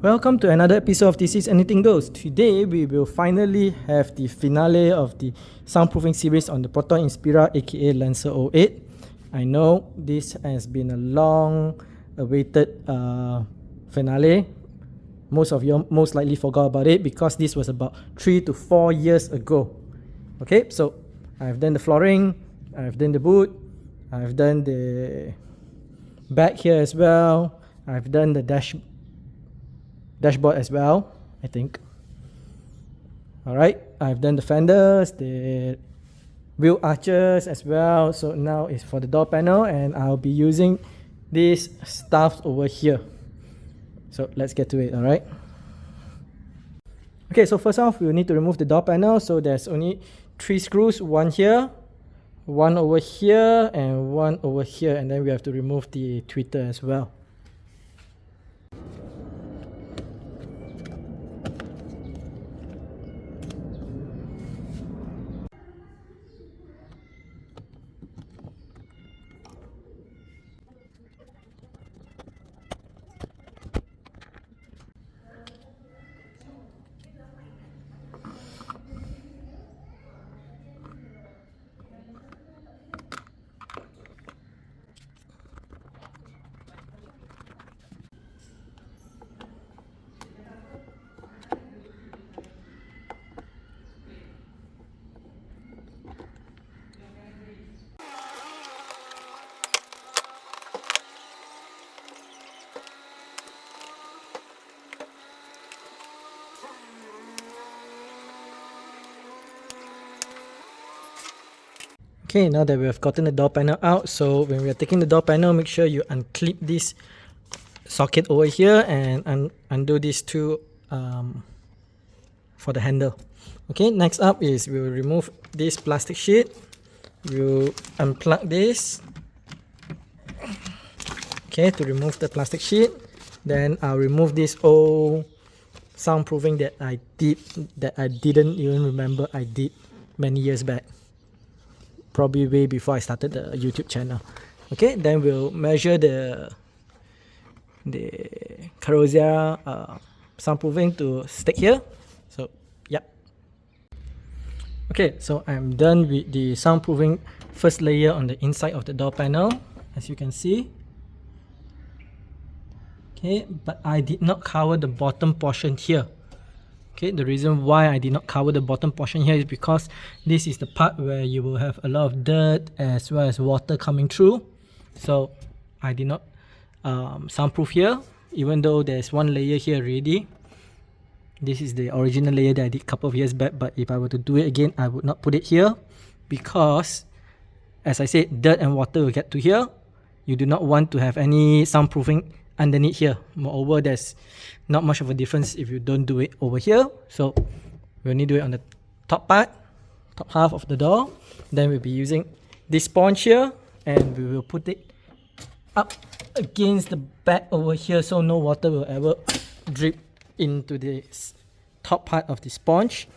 Welcome to another episode of This Is Anything Goes. Today we will finally have the finale of the soundproofing series on the Proton Inspira aka Lancer 08. I know this has been a long awaited finale. Most of you most likely forgot about it because this was about 3 to 4 years ago. Okay, so I've done the flooring, I've done the boot, I've done the back here as well, I've done the dashboard as well, I think. Alright, I've done the fenders, the wheel arches as well. So now it's for the door panel, and I'll be using these stuff over here. So let's get to it. Alright. Okay, so first off, we'll need to remove the door panel. So there's only 3 screws, one here, one over here, and one over here, and then we have to remove the tweeter as well. Okay, now that we have gotten the door panel out, so when we are taking the door panel, make sure you unclip this socket over here and undo these two for the handle. Okay, next up is we will remove this plastic sheet. We'll unplug this. Okay, to remove the plastic sheet. Then I'll remove this old soundproofing that I didn't even remember I did many years back. Probably way before I started the YouTube channel. Okay, then we'll measure the Carrozzeria soundproofing to stick here. So yep. Okay, so I'm done with the soundproofing first layer on the inside of the door panel, as you can see. Okay, but I did not cover the bottom portion here. Okay, the reason why I did not cover the bottom portion here is because this is the part where you will have a lot of dirt as well as water coming through. So I did not soundproof here, even though there's one layer here already. This is the original layer that I did a couple of years back, but if I were to do it again, I would not put it here because, as I said, dirt and water will get to here. You do not want to have any soundproofing underneath here. Moreover, there's not much of a difference if you don't do it over here. So we only do it on the top part, top half of the door. Then we'll be using this sponge here, and we will put it up against the back over here so no water will ever drip into the top part of the sponge.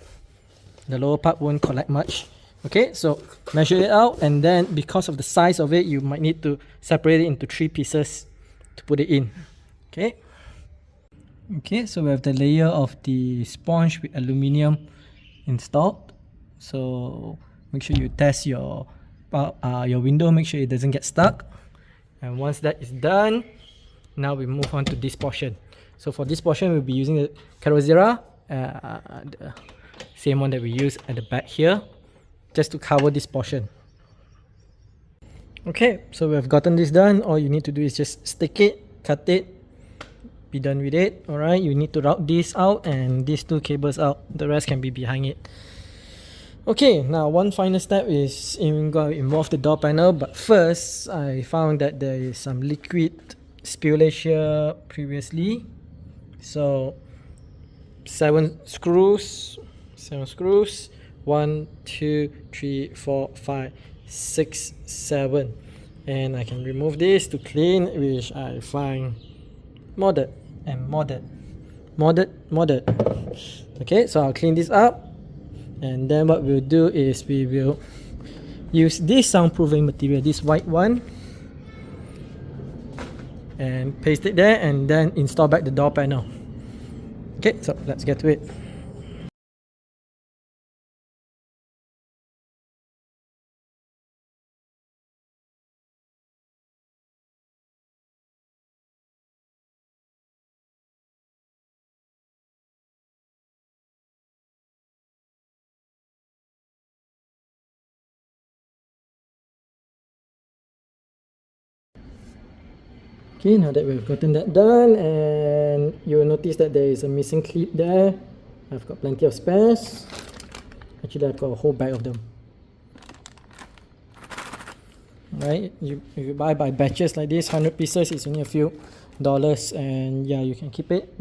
The lower part won't collect much. Okay, so measure it out, and then because of the size of it, you might need to separate it into 3 pieces to put it in. Okay, so we have the layer of the sponge with aluminium installed. So make sure you test your window, make sure it doesn't get stuck. And once that is done, now we move on to this portion. So for this portion, we'll be using the Carrozzeria, the same one that we use at the back here, just to cover this portion. Okay, so we have gotten this done. All you need to do is just stick it, cut it, be done with it. Alright, you need to route this out and these 2 cables out. The rest can be behind it. Okay, now one final step is going to involve the door panel, but first I found that there is some liquid spillage here previously. So 7 screws, 1, 2, 3, 4, 5, 6, 7, and I can remove this to clean, which I find modded. Okay, so I'll clean this up, and then what we'll do is we will use this soundproofing material, this white one, and paste it there, and then install back the door panel. Okay, so let's get to it. Okay, now that we've gotten that done, and you'll notice that there is a missing clip there. I've got plenty of spares. Actually, I've got a whole bag of them. Right, if you buy by batches like this, 100 pieces, it's only a few dollars, and yeah, you can keep it.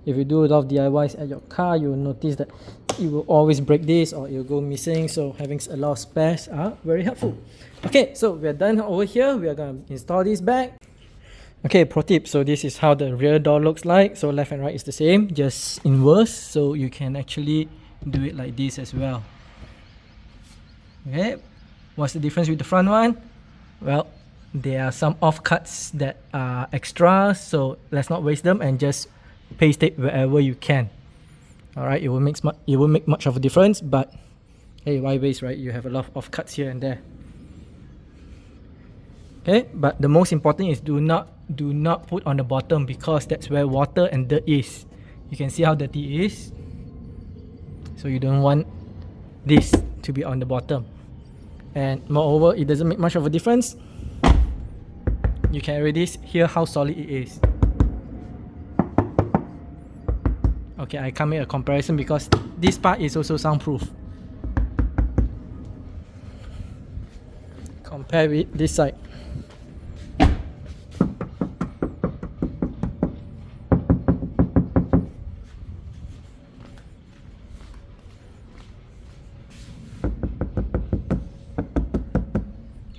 If you do a lot of DIYs at your car, you'll notice that it will always break this or it will go missing, so having a lot of spares are very helpful. Okay, so we're done over here. We are going to install this back. Okay, pro tip, so this is how the rear door looks like. So left and right is the same, just inverse, so you can actually do it like this as well. Okay, what's the difference with the front one? Well, there are some offcuts that are extra, so let's not waste them and just paste it wherever you can. Alright, it won't make much of a difference, but hey, why waste, right? You have a lot of offcuts here and there. Okay, but the most important is do not put on the bottom, because that's where water and dirt is. You can see how dirty it is, so you don't want this to be on the bottom. And moreover, it doesn't make much of a difference. You can already hear how solid it is. Okay, I can't make a comparison because this part is also soundproof. Compare with this side.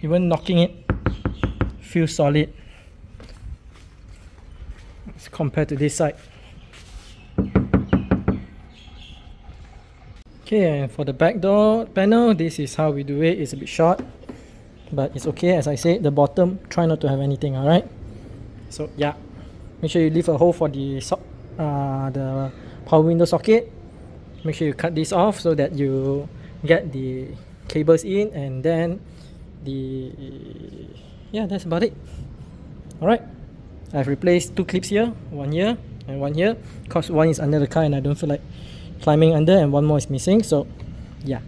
Even knocking it feels solid. Let's compare to this side. Okay, and for the back door panel, this is how we do it. It's a bit short, but it's okay. As I said, the bottom, try not to have anything, alright? So yeah, make sure you leave a hole for the power window socket. Make sure you cut this off so that you get the cables in, and then yeah, that's about it. Alright, I've replaced 2 clips here, one here and one here, because one is under the car and I don't feel like climbing under, and one more is missing, so yeah.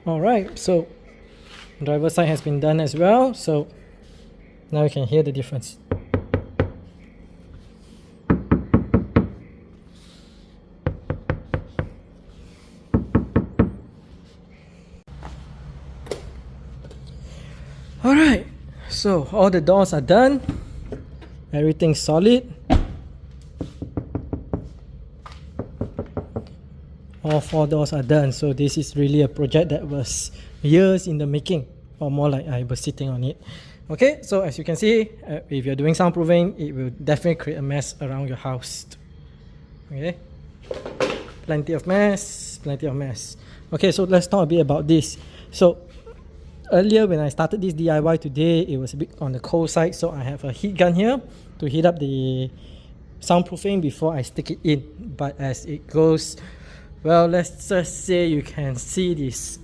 Alright, so driver side has been done as well, so now you can hear the difference. Alright, so all the doors are done, everything's solid. All 4 doors are done, so this is really a project that was years in the making, or more like I was sitting on it. Okay, so as you can see, if you're doing soundproofing, it will definitely create a mess around your house. Okay, plenty of mess. Okay, so let's talk a bit about this. So earlier when I started this DIY today, it was a bit on the cold side, so I have a heat gun here to heat up the soundproofing before I stick it in. But as it goes, well, let's just say you can see this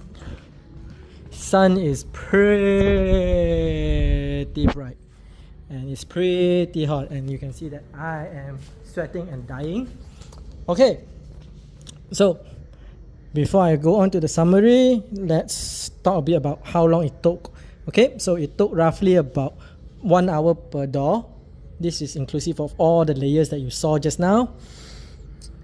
sun is pretty bright and it's pretty hot, and you can see that I am sweating and dying. Okay, so before I go on to the summary, let's talk a bit about how long it took. Okay, so it took roughly about 1 hour per door. This is inclusive of all the layers that you saw just now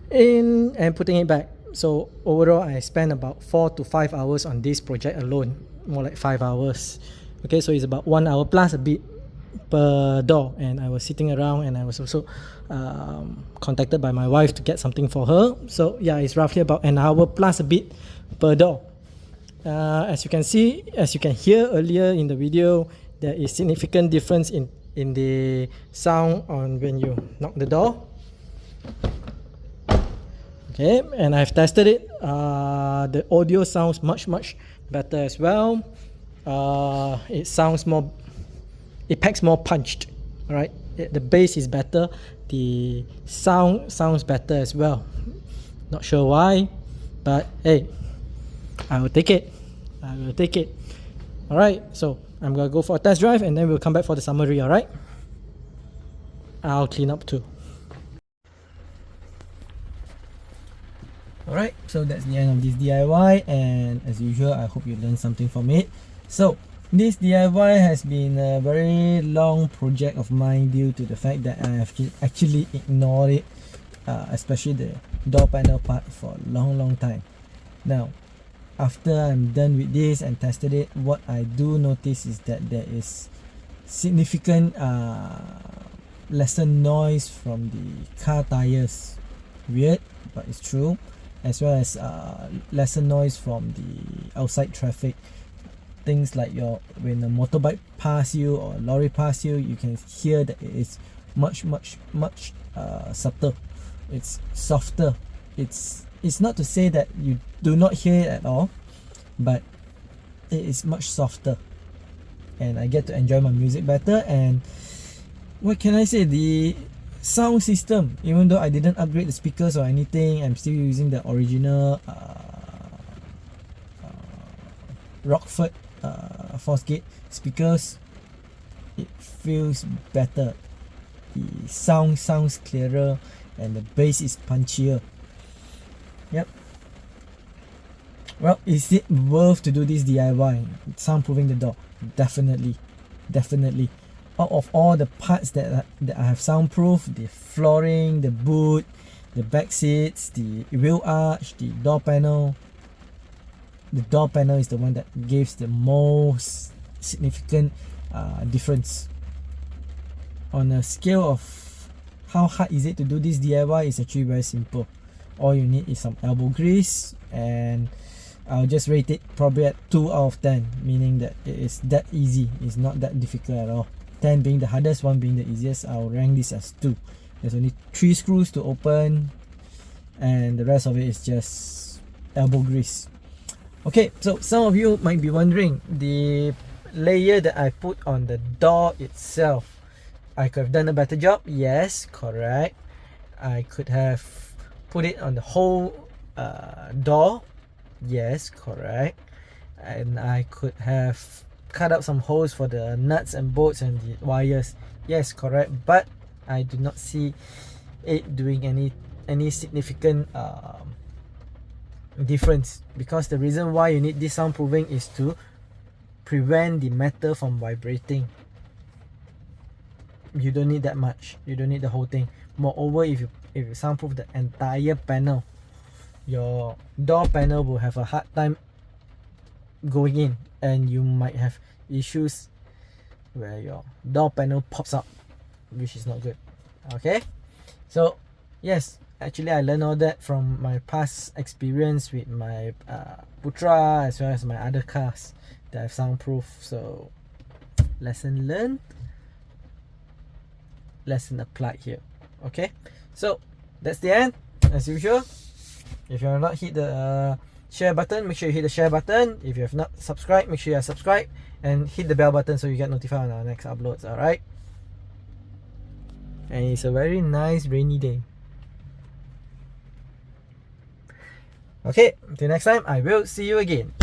in and putting it back. So overall, I spent about 4 to 5 hours on this project alone, more like 5 hours. Okay, so it's about 1 hour plus a bit per door, and I was sitting around, and I was also contacted by my wife to get something for her. So yeah, it's roughly about an hour plus a bit per door. As you can see, as you can hear earlier in the video, there is significant difference in the sound on when you knock the door. Okay, and I've tested it. The audio sounds much better as well. It sounds more, it packs more punched. All right, the bass is better, the sound sounds better as well. Not sure why, but hey, I will take it. I will take it. Alright, so I'm gonna go for a test drive and then we'll come back for the summary, alright? I'll clean up too. Alright, so that's the end of this DIY, and as usual, I hope you learned something from it. So, this DIY has been a very long project of mine due to the fact that I have actually ignored it, especially the door panel part, for a long time. Now, after I'm done with this and tested it, what I do notice is that there is significant lesser noise from the car tires. Weird, but it's true. As well as lesser noise from the outside traffic. Things like when a motorbike pass you or a lorry pass you, you can hear that it is much subtle. It's softer. It's not to say that you do not hear it at all, but it is much softer, and I get to enjoy my music better. And what can I say, the sound system, even though I didn't upgrade the speakers or anything, I'm still using the original Rockford Force Gate speakers. It feels better. The sound sounds clearer and the bass is punchier. Yep. Well, is it worth to do this DIY? Soundproofing the door? Definitely. Out of all the parts that I have soundproof, the flooring, the boot, the back seats, the wheel arch, the door panel is the one that gives the most significant difference. On a scale of how hard is it to do this DIY, it's actually very simple. All you need is some elbow grease, and I'll just rate it probably at 2 out of 10, meaning that it is that easy. It's not that difficult at all. 10 being the hardest, 1 being the easiest. I'll rank this as 2. There's only 3 screws to open, and the rest of it is just elbow grease. Okay, so some of you might be wondering, the layer that I put on the door itself, I could have done a better job. Yes, correct. I could have put it on the whole door. Yes, correct. And I could have cut out some holes for the nuts and bolts and the wires. Yes, correct. But I do not see it doing any significant difference, because the reason why you need this soundproofing is to prevent the metal from vibrating. You don't need that much. You don't need the whole thing. Moreover, if you soundproof the entire panel, your door panel will have a hard time going in, and you might have issues where your door panel pops out, which is not good. Okay, so yes, actually I learned all that from my past experience with my Putra, as well as my other cars that I've soundproof. So lesson learned, lesson applied here. Okay, so that's the end. As usual, if you have not hit the share button, make sure you hit the share button. If you have not subscribed, make sure you are subscribed and hit the bell button so you get notified on our next uploads. Alright, and it's a very nice rainy day. Okay, until next time, I will see you again.